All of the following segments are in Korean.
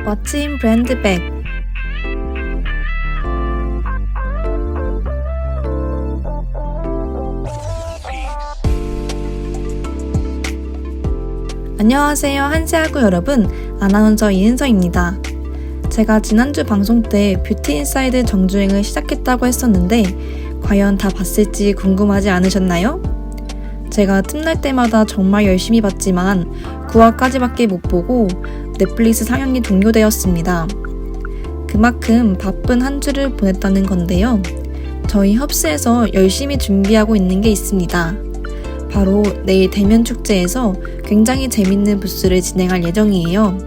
멋진 브랜드백. 안녕하세요, 한시아구 여러분. 아나운서 이은서입니다. 제가 지난주 방송 때 뷰티 인사이드 정주행을 시작했다고 했었는데 과연 다 봤을지 궁금하지 않으셨나요? 제가 틈날 때마다 정말 열심히 봤지만 9화까지밖에 못 보고 넷플릭스 상영이 종료되었습니다. 그만큼 바쁜 한 주를 보냈다는 건데요. 저희 헙스에서 열심히 준비하고 있는 게 있습니다. 바로 내일 대면 축제에서 굉장히 재밌는 부스를 진행할 예정이에요.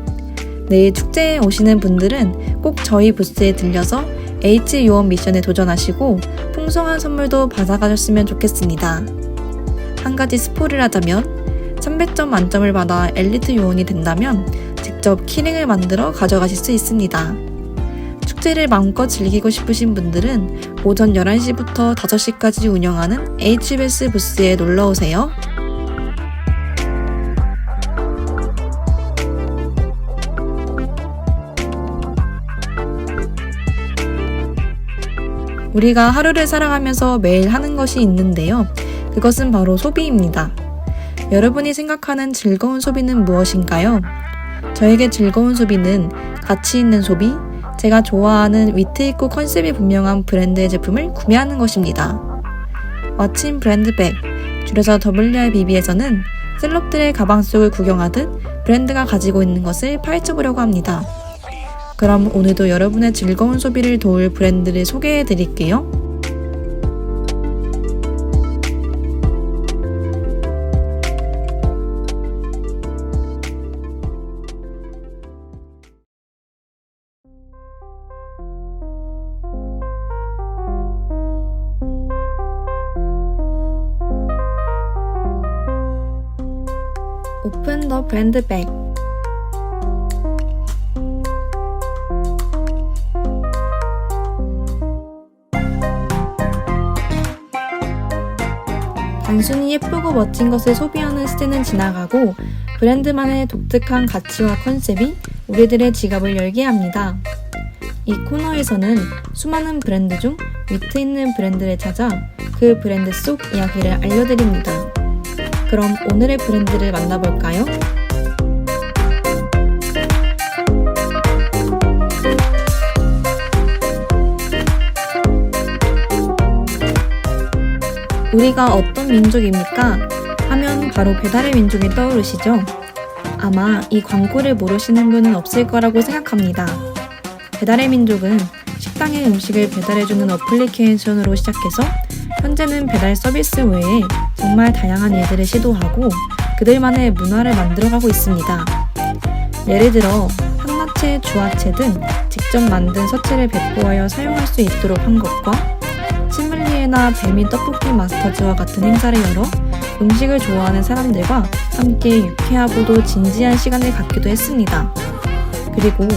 내일 축제에 오시는 분들은 꼭 저희 부스에 들려서 H 요원 미션에 도전하시고 풍성한 선물도 받아가셨으면 좋겠습니다. 한 가지 스포를 하자면 300점 만점을 받아 엘리트 요원이 된다면 직접 키링을 만들어 가져가실 수 있습니다. 축제를 마음껏 즐기고 싶으신 분들은 오전 11시부터 5시까지 운영하는 HBS 부스에 놀러오세요. 우리가 하루를 살아가면서 매일 하는 것이 있는데요. 그것은 바로 소비입니다. 여러분이 생각하는 즐거운 소비는 무엇인가요? 저에게 즐거운 소비는 가치 있는 소비, 제가 좋아하는 위트 있고 컨셉이 분명한 브랜드의 제품을 구매하는 것입니다. 멋진 브랜드백, 줄여서 WRBB에서는 셀럽들의 가방 속을 구경하듯 브랜드가 가지고 있는 것을 파헤쳐보려고 합니다. 그럼 오늘도 여러분의 즐거운 소비를 도울 브랜드를 소개해 드릴게요. 오픈 더 브랜드백. 단순히 예쁘고 멋진 것을 소비하는 시대는 지나가고 브랜드만의 독특한 가치와 컨셉이 우리들의 지갑을 열게 합니다. 이 코너에서는 수많은 브랜드 중 위트 있는 브랜드를 찾아 그 브랜드 속 이야기를 알려드립니다. 그럼 오늘의 브랜드를 만나볼까요? 우리가 어떤 민족입니까? 하면 바로 배달의 민족이 떠오르시죠? 아마 이 광고를 모르시는 분은 없을 거라고 생각합니다. 배달의 민족은 식당의 음식을 배달해주는 어플리케이션으로 시작해서 현재는 배달 서비스 외에 정말 다양한 일들을 시도하고 그들만의 문화를 만들어가고 있습니다. 예를 들어 한마체, 주화체 등 직접 만든 서체를 배포하여 사용할 수 있도록 한 것과 시믈리에나 배민 떡볶이 마스터즈와 같은 행사를 열어 음식을 좋아하는 사람들과 함께 유쾌하고도 진지한 시간을 갖기도 했습니다. 그리고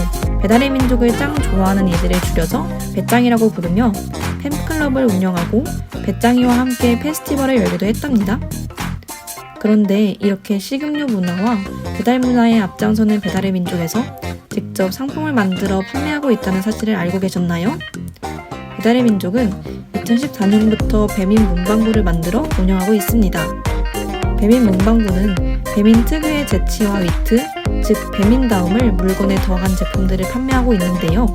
배달의 민족을 짱 좋아하는 이들을 줄여서 배짱이라고 부르며 팬클럽을 운영하고 배짱이와 함께 페스티벌을 열기도 했답니다. 그런데 이렇게 식음료 문화와 배달 문화에 앞장서는 배달의 민족에서 직접 상품을 만들어 판매하고 있다는 사실을 알고 계셨나요? 배달의 민족은 2014년부터 배민 문방구를 만들어 운영하고 있습니다. 배민 문방구는 배민 특유의 재치와 위트, 즉 배민다움을 물건에 더한 제품들을 판매하고 있는데요.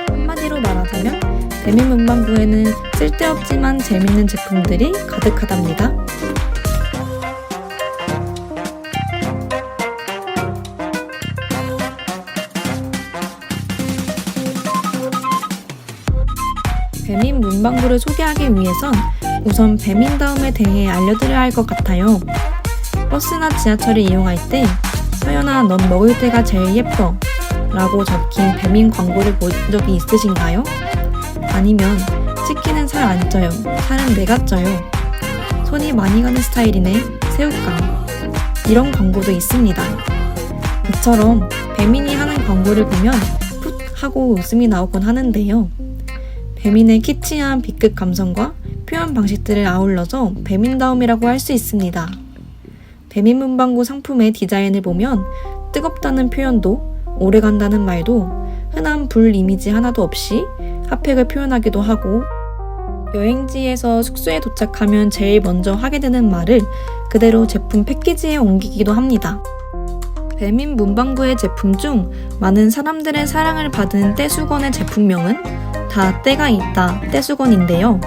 한마디로 말하자면 배민 문방구에는 쓸데없지만 재밌는 제품들이 가득하답니다. 배민 문방구를 소개하기 위해선 우선 배민다움에 대해 알려드려야 할 것 같아요. 버스나 지하철을 이용할 때 서연아 넌 먹을 때가 제일 예뻐 라고 적힌 배민 광고를 본 적이 있으신가요? 아니면 치킨은 살 안 쪄요, 살은 내가 쪄요, 손이 많이 가는 스타일이네, 새우깡, 이런 광고도 있습니다. 이처럼 배민이 하는 광고를 보면 풋 하고 웃음이 나오곤 하는데요. 배민의 키치한 B급 감성과 표현 방식들을 아울러서 배민다움이라고 할 수 있습니다. 배민 문방구 상품의 디자인을 보면 뜨겁다는 표현도 오래간다는 말도 흔한 불 이미지 하나도 없이 핫팩을 표현하기도 하고, 여행지에서 숙소에 도착하면 제일 먼저 하게 되는 말을 그대로 제품 패키지에 옮기기도 합니다. 배민 문방구의 제품 중 많은 사람들의 사랑을 받은 떼수건의 제품명은 다 때가 있다 떼수건인데요.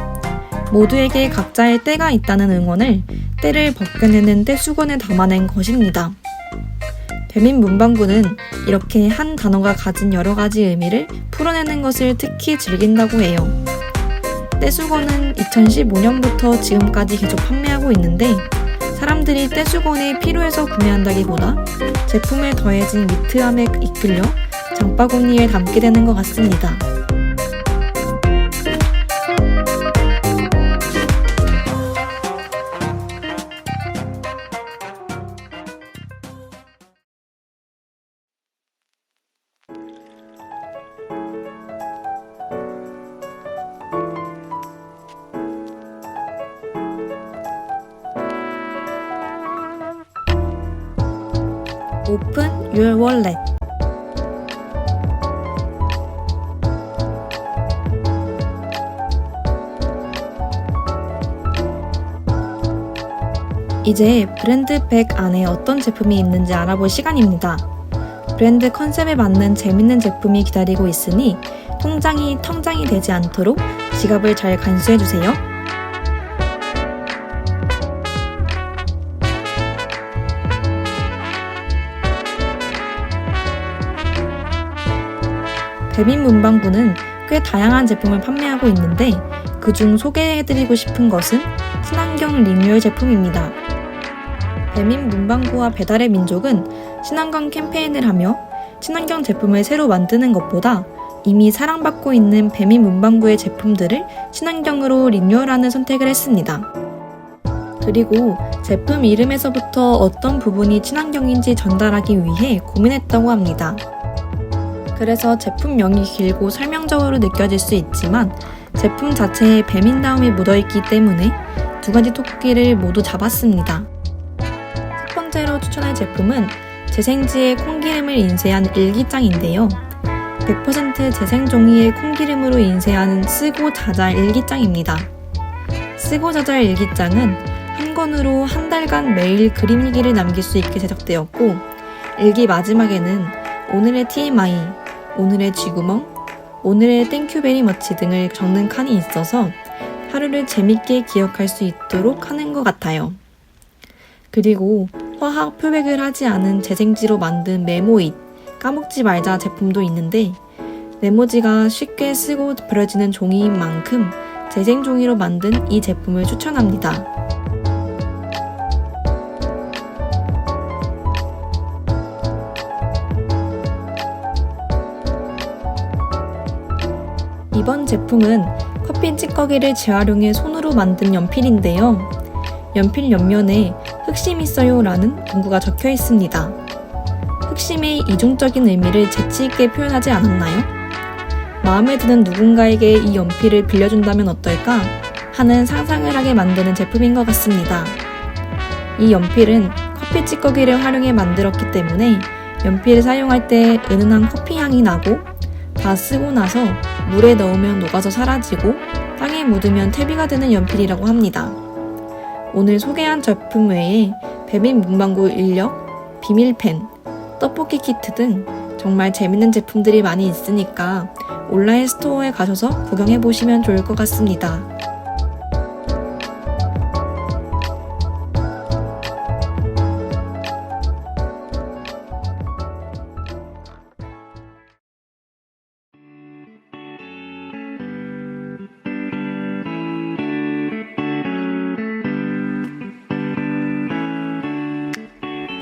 모두에게 각자의 때가 있다는 응원을 때를 벗겨내는 떼수건에 담아낸 것입니다. 배민 문방구는 이렇게 한 단어가 가진 여러 가지 의미를 풀어내는 것을 특히 즐긴다고 해요. 떼수건은 2015년부터 지금까지 계속 판매하고 있는데, 사람들이 떼수건이 필요해서 구매한다기보다 제품에 더해진 위트함에 이끌려 장바구니에 담게 되는 것 같습니다. Open your wallet. 이제 브랜드 백 안에 어떤 제품이 있는지 알아볼 시간입니다. 브랜드 컨셉에 맞는 재밌는 제품이 기다리고 있으니 통장이 텅장이 되지 않도록 지갑을 잘 간수해주세요. 배민 문방구는 꽤 다양한 제품을 판매하고 있는데, 그중 소개해드리고 싶은 것은 친환경 리뉴얼 제품입니다. 배민 문방구와 배달의 민족은 친환경 캠페인을 하며 친환경 제품을 새로 만드는 것보다 이미 사랑받고 있는 배민 문방구의 제품들을 친환경으로 리뉴얼하는 선택을 했습니다. 그리고 제품 이름에서부터 어떤 부분이 친환경인지 전달하기 위해 고민했다고 합니다. 그래서 제품명이 길고 설명적으로 느껴질 수 있지만 제품 자체에 배민다움이 묻어있기 때문에 두 가지 토끼를 모두 잡았습니다. 첫 번째로 추천할 제품은 재생지의 콩기름을 인쇄한 일기장인데요. 100% 재생 종이의 콩기름으로 인쇄한 쓰고 자잘 일기장입니다. 쓰고 자잘 일기장은 한 권으로 한 달간 매일 그림 일기를 남길 수 있게 제작되었고, 일기 마지막에는 오늘의 TMI, 오늘의 쥐구멍, 오늘의 땡큐 베리 머치 등을 적는 칸이 있어서 하루를 재밌게 기억할 수 있도록 하는 것 같아요. 그리고 화학 표백을 하지 않은 재생지로 만든 메모잇, 까먹지 말자 제품도 있는데, 메모지가 쉽게 쓰고 버려지는 종이인 만큼 재생 종이로 만든 이 제품을 추천합니다. 이번 제품은 커피 찌꺼기를 재활용해 손으로 만든 연필인데요. 연필 옆면에 흑심 있어요 라는 문구가 적혀 있습니다. 흑심의 이중적인 의미를 재치있게 표현하지 않았나요? 마음에 드는 누군가에게 이 연필을 빌려준다면 어떨까 하는 상상을 하게 만드는 제품인 것 같습니다. 이 연필은 커피 찌꺼기를 활용해 만들었기 때문에 연필을 사용할 때 은은한 커피 향이 나고, 다 쓰고 나서 물에 넣으면 녹아서 사라지고 땅에 묻으면 퇴비가 되는 연필이라고 합니다. 오늘 소개한 제품 외에 배민 문방구 인력, 비밀펜, 떡볶이 키트 등 정말 재밌는 제품들이 많이 있으니까 온라인 스토어에 가셔서 구경해보시면 좋을 것 같습니다.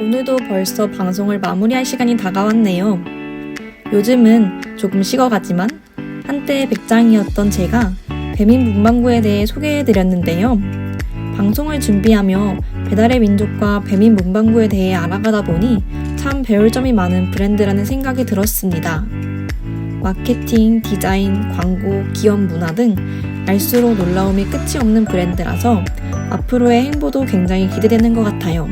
오늘도 벌써 방송을 마무리할 시간이 다가왔네요. 요즘은 조금 식어가지만 한때 백장이었던 제가 배민 문방구에 대해 소개해드렸는데요. 방송을 준비하며 배달의 민족과 배민 문방구에 대해 알아가다 보니 참 배울 점이 많은 브랜드라는 생각이 들었습니다. 마케팅, 디자인, 광고, 기업 문화 등 알수록 놀라움이 끝이 없는 브랜드라서 앞으로의 행보도 굉장히 기대되는 것 같아요.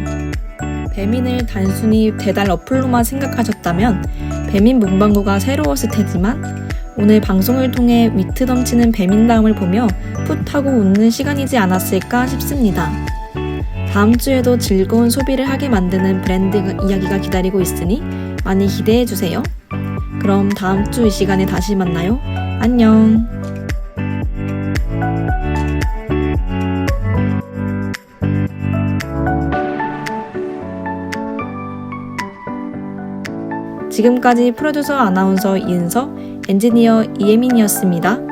배민을 단순히 배달 어플로만 생각하셨다면 배민 문방구가 새로웠을 테지만 오늘 방송을 통해 위트 넘치는 배민다움을 보며 풋하고 웃는 시간이지 않았을까 싶습니다. 다음 주에도 즐거운 소비를 하게 만드는 브랜드 이야기가 기다리고 있으니 많이 기대해주세요. 그럼 다음 주 이 시간에 다시 만나요. 안녕. 지금까지 프로듀서 아나운서 이은서, 엔지니어 이예민이었습니다.